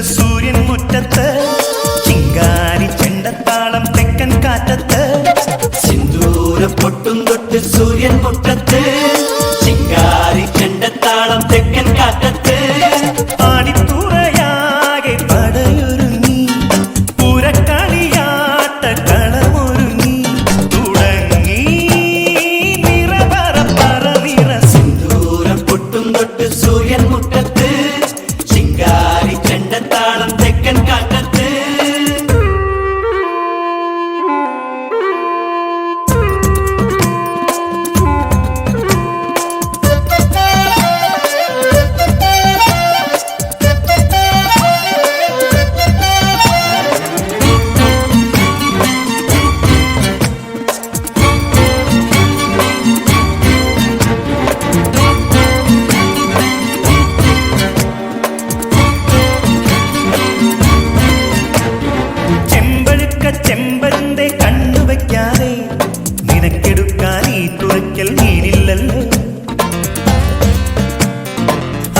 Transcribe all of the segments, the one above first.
സൂര്യൻ മുറ്റത്ത് ചിങ്കാരി ചെണ്ടത്താളം തെക്കൻ കാറ്റത്ത് സിന്ദൂര പൊട്ടും തൊട്ട് സൂര്യൻ മുറ്റത്ത് ചിങ്കാരി ചെണ്ടത്താളം തെക്കൻ കാറ്റത്ത് ആടിത്തുറയാകെ പടയൊരുങ്ങി പൂരക്കളിയാട്ട കളമൊരുങ്ങി തുടങ്ങി നിറപറ പറ നിറ സിന്ദൂര പൊട്ടും തൊട്ട് സൂര്യൻ മുറ്റത്ത് ചിങ്കാരി ചെണ്ടത്താളം തെക്കൻ കാറ്റത്ത് ചെമ്പരന്റെ കണ്ണുവയ്ക്കാതെ നിനക്കെടുക്കാൻ ഈ തുറക്കൽ നീരില്ലല്ലോ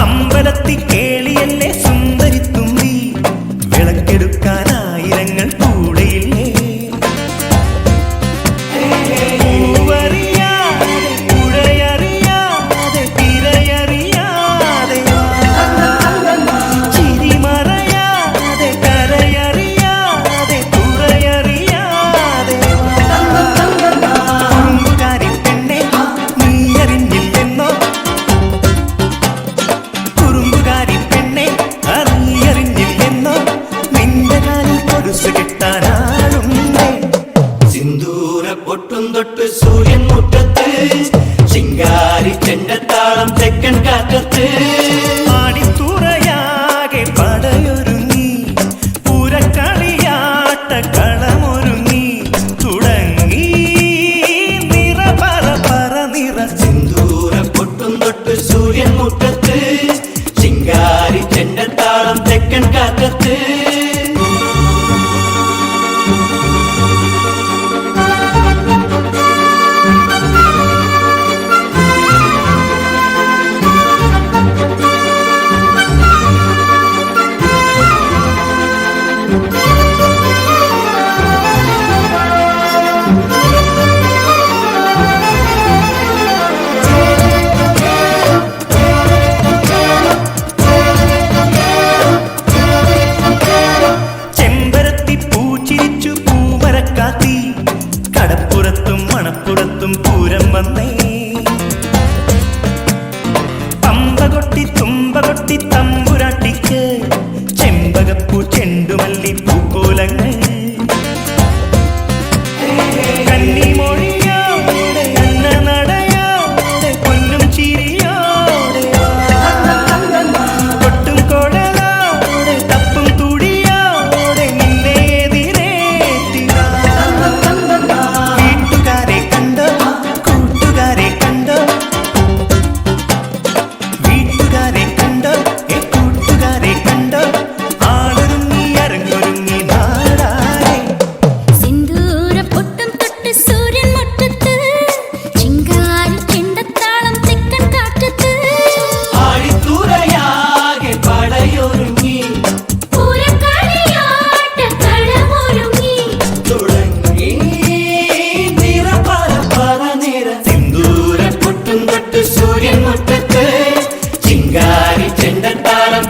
അമ്പലത്തി കേളിയല്ലേ സുന്ദരിത്തുമ്പി വിളക്കെടുക്കാൻ ആയിരങ്ങൾ കൂടെയില്ലേ പൂവറിയാതെ പുഴയറിയാതെ തിരയറിയാതെ ചിരിമറയാതെ കരയറിയാതെ പൊട്ടും തൊട്ട് സൂര്യൻ മുറ്റത്ത് ചിങ്കാരി ചെണ്ടത്താളം തെക്കൻ കാറ്റത്ത് ആടിത്തുറയാകെ പടയൊരുങ്ങി പൂരക്കളിയാട്ട കളമൊരുങ്ങി തുടങ്ങി നിറപറ പറ നിറ സിന്ദൂര പൊട്ടും തൊട്ട് സൂര്യൻ മുറ്റത്ത് ചിങ്കാരി ചെണ്ടത്താളം തെക്കൻ കാറ്റത്ത് കടപ്പുറത്തും മണപ്പുറത്തും പൂരം വന്നേ പമ്പകൊട്ടി തുമ്പകൊട്ടി തമ്പുരാട്ടിക്ക് ചെമ്പകപ്പൂ ചെണ്ടുമല്ലി പൂക്കോലങ്ങൾ കന്നിമൊഴിയോടെ അന്ന നടയോടെ പൊന്നും ചിരിയോടെ കൊട്ടും കൊടലോടെ തപ്പും തുടിയോടെ നിന്നെ എതിരേറ്റി വീട്ടുകാരെ കണ്ടോ കൂട്ടുകാരെ കണ്ടോ വീട്ടുകാരെ കണ്ടോ കൂട്ടുകാരെ കണ്ടോ ആളൊരുങ്ങി അരങ്ങൊരുങ്ങി നാടാരെ സിന്ദൂര പൊട്ടും തൊട്ട് സൂര്യൻ മുറ്റത്ത് ചിങ്കാരി ചെണ്ടത്താളം തെക്കൻ കാറ്റത്ത് ആടിത്തുറയാകെ പടയൊരുങ്ങി പൂരക്കളിയാട്ട കളമൊരുങ്ങി തുടങ്ങി നിറപറ പറ നിറ സിന്ദൂര പൊട്ടും തൊട്ട് സൂര്യൻ മുറ്റത്ത് ചിങ്കാരി ചെണ്ടത്താളം